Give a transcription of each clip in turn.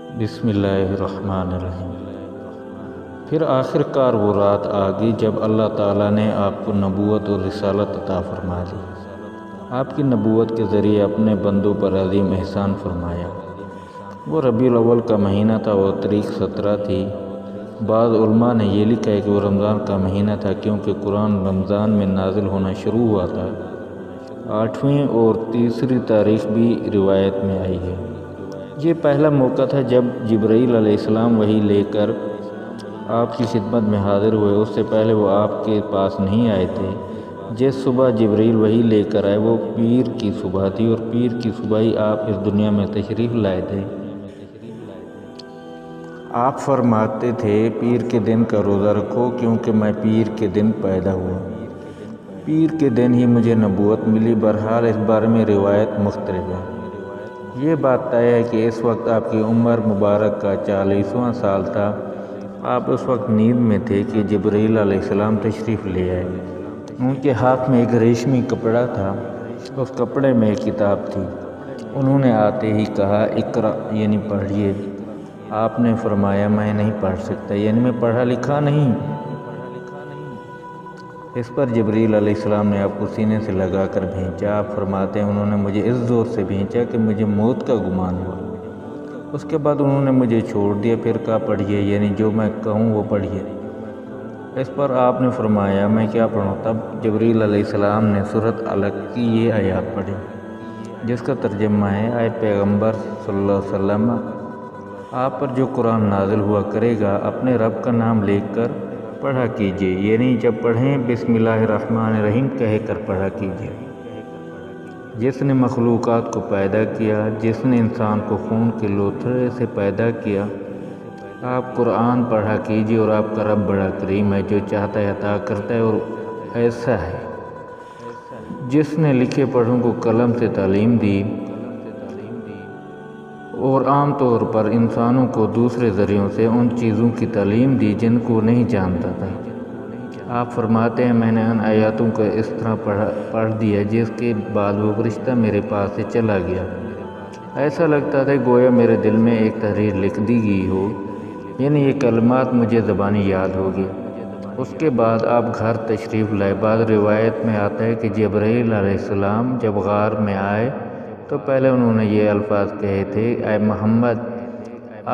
بسم اللہ الرحمن الرحیم۔ پھر آخر کار وہ رات آ گئی جب اللہ تعالیٰ نے آپ کو نبوت اور رسالت عطا فرما لی۔ آپ کی نبوت کے ذریعے اپنے بندوں پر عظیم احسان فرمایا۔ وہ ربیع الاول کا مہینہ تھا اور تاریخ 17 تھی۔ بعض علماء نے یہ لکھا ہے کہ وہ رمضان کا مہینہ تھا کیونکہ قرآن رمضان میں نازل ہونا شروع ہوا تھا۔ 8ویں اور تیسری تاریخ بھی روایت میں آئی ہے۔ یہ پہلا موقع تھا جب جبرائیل علیہ السلام وحی لے کر آپ کی خدمت میں حاضر ہوئے۔ اس سے پہلے وہ آپ کے پاس نہیں آئے تھے۔ جس صبح جبرائیل وحی لے کر آئے وہ پیر کی صبح تھی اور پیر کی صبح ہی آپ اس دنیا میں تشریف لائے تھے۔ آپ فرماتے تھے پیر کے دن کا روزہ رکھو کیونکہ میں پیر کے دن پیدا ہوا۔ پیر کے دن ہی مجھے نبوت ملی۔ بہرحال اس بارے میں روایت مختلف ہے۔ یہ بات طے ہے کہ اس وقت آپ کی عمر مبارک کا 40واں سال تھا۔ آپ اس وقت نیند میں تھے کہ جبرائیل علیہ السلام تشریف لے آئے۔ ان کے ہاتھ میں ایک ریشمی کپڑا تھا۔ اس کپڑے میں ایک کتاب تھی۔ انہوں نے آتے ہی کہا اقرأ یعنی پڑھیے۔ آپ نے فرمایا میں نہیں پڑھ سکتا یعنی میں پڑھا لکھا نہیں۔ اس پر جبرائیل علیہ السلام نے آپ کو سینے سے لگا کر بھینچا۔ آپ فرماتے ہیں انہوں نے مجھے اس زور سے بھینچا کہ مجھے موت کا گمان ہوا۔ اس کے بعد انہوں نے مجھے چھوڑ دیا۔ پھر کہا پڑھیے یعنی جو میں کہوں وہ پڑھیے۔ اس پر آپ نے فرمایا میں کیا پڑھوں؟ تب جبرائیل علیہ السلام نے سورۃ علق کی یہ آیات پڑھی جس کا ترجمہ ہے اے پیغمبر صلی اللہ علیہ وسلم آپ پر جو قرآن نازل ہوا کرے گا اپنے رب کا نام لے کر پڑھا کیجیے، یعنی جب پڑھیں بسم اللہ الرحمن الرحیم کہہ کر پڑھا کیجیے۔ جس نے مخلوقات کو پیدا کیا، جس نے انسان کو خون کے لوتھڑے سے پیدا کیا، آپ قرآن پڑھا کیجیے اور آپ کا رب بڑا کریم ہے، جو چاہتا ہے عطا کرتا ہے اور ایسا ہے جس نے لکھے پڑھوں کو قلم سے تعلیم دی اور عام طور پر انسانوں کو دوسرے ذریعوں سے ان چیزوں کی تعلیم دی جن کو نہیں جانتا تھا۔ آپ فرماتے ہیں میں نے ان آیاتوں کو اس طرح پڑھ دیا جس کے بعد وہ فرشتہ میرے پاس سے چلا گیا۔ ایسا لگتا تھا گویا میرے دل میں ایک تحریر لکھ دی گئی ہو، یعنی یہ کلمات مجھے زبانی یاد ہو گئی۔ اس کے بعد آپ گھر تشریف لائے۔ بعض روایت میں آتا ہے کہ جبرائیل علیہ السلام جب غار میں آئے تو پہلے انہوں نے یہ الفاظ کہے تھے اے محمد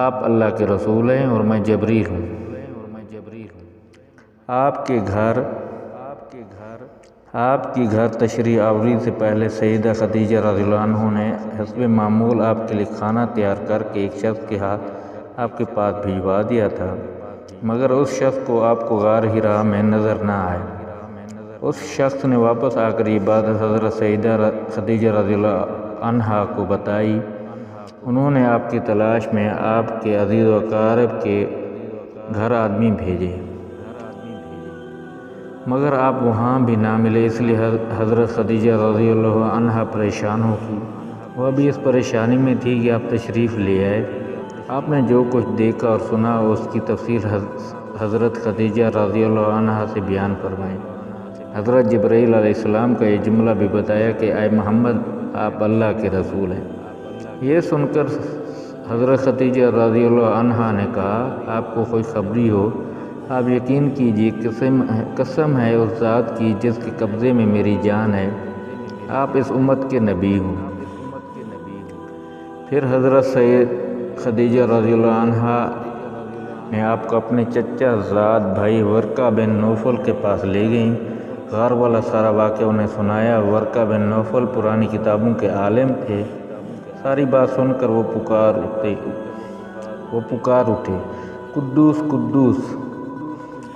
آپ اللہ کے رسول ہیں اور میں جبرائیل ہوں۔ آپ کی گھر تشریف آوری سے پہلے سیدہ خدیجہ رضی اللہ عنہ نے حسب معمول آپ کے لیے کھانا تیار کر کے ایک شخص کے ہاتھ آپ کے پاس بھجوا دیا تھا، مگر اس شخص کو آپ کو غار حرا میں نظر نہ آئے۔ اس شخص نے واپس آ کر یہ بات حضرت سیدہ خدیجہ رضی اللہ عنہا کو بتائی۔ انہوں نے آپ کی تلاش میں آپ کے عزیز و اقارب کے گھر آدمی بھیجے، مگر آپ وہاں بھی نہ ملے، اس لیے حضرت خدیجہ رضی اللہ عنہا پریشان ہو گئی۔ وہ بھی اس پریشانی میں تھی کہ آپ تشریف لے آئے۔ آپ نے جو کچھ دیکھا اور سنا اس کی تفصیل حضرت خدیجہ رضی اللہ عنہا سے بیان فرمائی۔ حضرت جبرائیل علیہ السلام کا یہ جملہ بھی بتایا کہ اے محمد آپ اللہ کے رسول ہیں۔ یہ سن کر حضرت خدیجہ رضی اللہ عنہا نے کہا آپ کو خوشخبری ہو، آپ یقین کیجیے قسم ہے اس ذات کی جس کے قبضے میں میری جان ہے، آپ اس امت کے نبی ہوں۔ پھر حضرت سید خدیجہ رضی اللہ عنہا نے آپ کو اپنے چچا زاد بھائی ورقہ بن نوفل کے پاس لے گئیں۔ غار والا سارا واقعہ انہیں سنایا۔ ورقہ بن نوفل پرانی کتابوں کے عالم تھے۔ ساری بات سن کر وہ پکار اٹھے قدوس قدوس،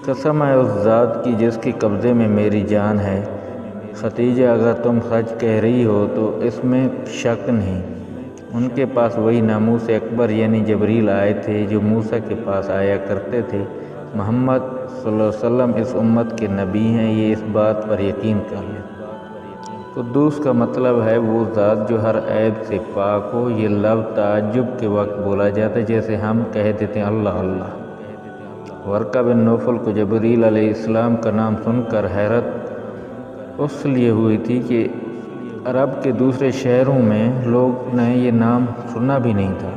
قسم ہے اس ذات کی جس کے قبضے میں میری جان ہے، خدیجہ اگر تم سچ کہہ رہی ہو تو اس میں شک نہیں۔ ان کے پاس وہی ناموس اکبر یعنی جبرائیل آئے تھے جو موسیٰ کے پاس آیا کرتے تھے۔ محمد صلی اللہ علیہ وسلم اس امت کے نبی ہیں، یہ اس بات پر یقین کر لیں۔ قدوس کا مطلب ہے وہ ذات جو ہر عیب سے پاک ہو۔ یہ لفظ تعجب کے وقت بولا جاتا ہے جیسے ہم کہہ دیتے ہیں اللہ اللہ۔ ورقہ بن نوفل کو جبرائیل علیہ السلام کا نام سن کر حیرت اس لیے ہوئی تھی کہ عرب کے دوسرے شہروں میں لوگ نے یہ نام سنا بھی نہیں تھا۔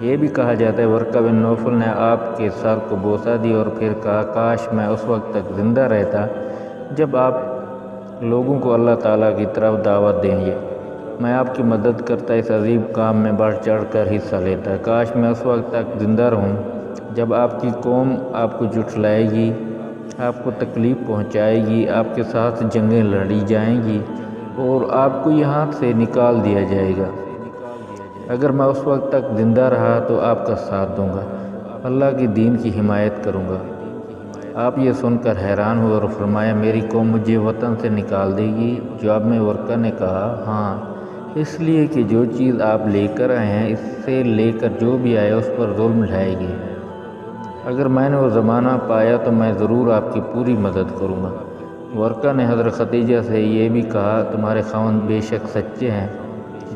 یہ بھی کہا جاتا ہے ورقہ بن نوفل نے آپ کے سر کو بوسہ دی اور پھر کہا کاش میں اس وقت تک زندہ رہتا جب آپ لوگوں کو اللہ تعالیٰ کی طرف دعوت دیں گے، میں آپ کی مدد کرتا، اس عظیم کام میں بڑھ چڑھ کر حصہ لیتا۔ کاش میں اس وقت تک زندہ رہوں جب آپ کی قوم آپ کو جھٹلائے گی، آپ کو تکلیف پہنچائے گی، آپ کے ساتھ جنگیں لڑی جائیں گی اور آپ کو یہاں سے نکال دیا جائے گا۔ اگر میں اس وقت تک زندہ رہا تو آپ کا ساتھ دوں گا، اللہ کے دین کی حمایت کروں گا۔ آپ یہ سن کر حیران ہوئے اور فرمایا میری قوم مجھے وطن سے نکال دے گی؟ جواب میں ورقہ نے کہا ہاں، اس لیے کہ جو چیز آپ لے کر آئے ہیں اس سے لے کر جو بھی آئے اس پر ظلم ڈھائے گی۔ اگر میں نے وہ زمانہ پایا تو میں ضرور آپ کی پوری مدد کروں گا۔ ورقہ نے حضرت خدیجہ سے یہ بھی کہا تمہارے خاوند بے شک سچے ہیں،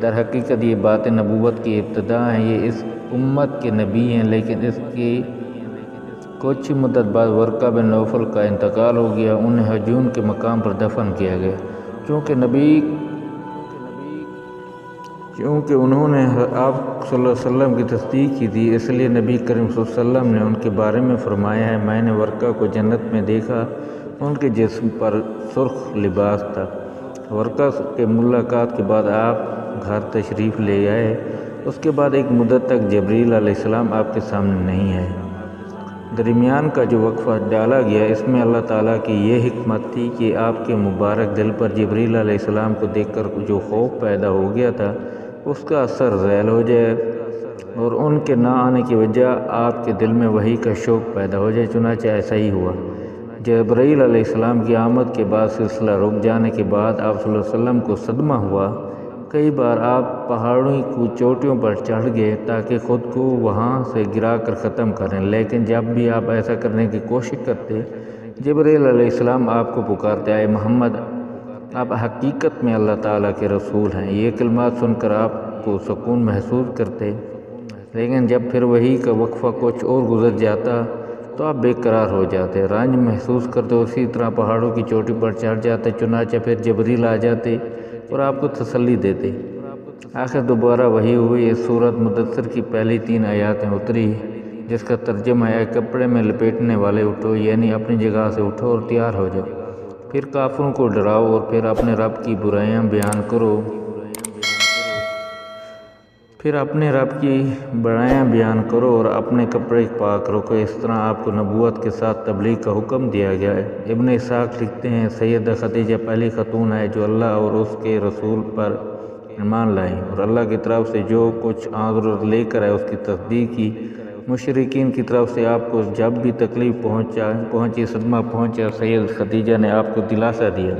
در حقیقت یہ باتیں نبوت کی ابتدا ہیں، یہ اس امت کے نبی ہیں، لیکن اس کی کچھ مدت بعد ورقہ بن نوفل کا انتقال ہو گیا، انہیں ہجون کے مقام پر دفن کیا گیا۔ چونکہ انہوں نے آپ صلی اللہ علیہ وسلم کی تصدیق کی تھی، اس لیے نبی کریم صلی اللہ علیہ وسلم نے ان کے بارے میں فرمایا ہے میں نے ورقہ کو جنت میں دیکھا، ان کے جسم پر سرخ لباس تھا۔ ورقہ کے ملاقات کے بعد آپ گھر تشریف لے آئے، اس کے بعد ایک مدت تک جبرائیل علیہ السلام آپ کے سامنے نہیں آئے۔ درمیان کا جو وقفہ ڈالا گیا اس میں اللہ تعالیٰ کی یہ حکمت تھی کہ آپ کے مبارک دل پر جبرائیل علیہ السلام کو دیکھ کر جو خوف پیدا ہو گیا تھا اس کا اثر زائل ہو جائے اور ان کے نہ آنے کی وجہ آپ کے دل میں وحی کا شوق پیدا ہو جائے، چنانچہ ایسا ہی ہوا۔ جبرائیل علیہ السلام کی آمد کے بعد سلسلہ رک جانے کے بعد آپ صلی اللہ علیہ وسلم کو صدمہ ہوا۔ کئی بار آپ پہاڑوں کی چوٹیوں پر چڑھ گئے تاکہ خود کو وہاں سے گرا کر ختم کریں، لیکن جب بھی آپ ایسا کرنے کی کوشش کرتے جبرائیل علیہ السلام آپ کو پکارتے اے محمد آپ حقیقت میں اللہ تعالیٰ کے رسول ہیں۔ یہ کلمات سن کر آپ کو سکون محسوس کرتے، لیکن جب پھر وحی کا وقفہ کچھ اور گزر جاتا تو آپ بے قرار ہو جاتے، رنج محسوس کرتے، اسی طرح پہاڑوں کی چوٹی پر چڑھ جاتے، چنانچہ پھر جبرائیل آ جاتے اور آپ کو تسلی دیتے۔ آخر دوبارہ وحی ہوئی، اس سورۃ مدثر کی پہلی 3 آیاتیں اتری جس کا ترجمہ ہے اے کپڑے میں لپیٹنے والے اٹھو، یعنی اپنی جگہ سے اٹھو اور تیار ہو جاؤ، پھر کافروں کو ڈراؤ اور پھر اپنے رب کی برائیاں بیان کرو، اور اپنے کپڑے پاک رکھو۔ اس طرح آپ کو نبوت کے ساتھ تبلیغ کا حکم دیا گیا ہے۔ ابن اسحاق لکھتے ہیں سیدہ خدیجہ پہلی خاتون ہے جو اللہ اور اس کے رسول پر ایمان لائیں اور اللہ کی طرف سے جو کچھ حضرت لے کر آئے اس کی تصدیق کی۔ مشرکین کی طرف سے آپ کو جب بھی تکلیف پہنچی، صدمہ پہنچا، سید خدیجہ نے آپ کو دلاسا دیا۔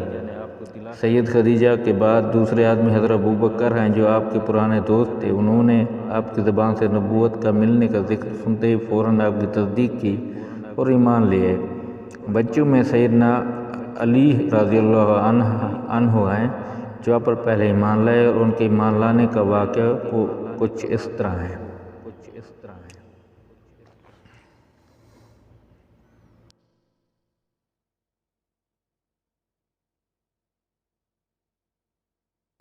سید خدیجہ کے بعد دوسرے آدمی حضرت ابوبکر ہیں جو آپ کے پرانے دوست تھے، انہوں نے آپ کی زبان سے نبوت کا ملنے کا ذکر سنتے ہی فوراً آپ کی تصدیق کی اور ایمان لے آئے۔ بچوں میں سیدنا علی رضی اللہ عنہ ہیں جو آپ پر پہلے ایمان لائے اور ان کے ایمان لانے کا واقعہ کچھ اس طرح ہے۔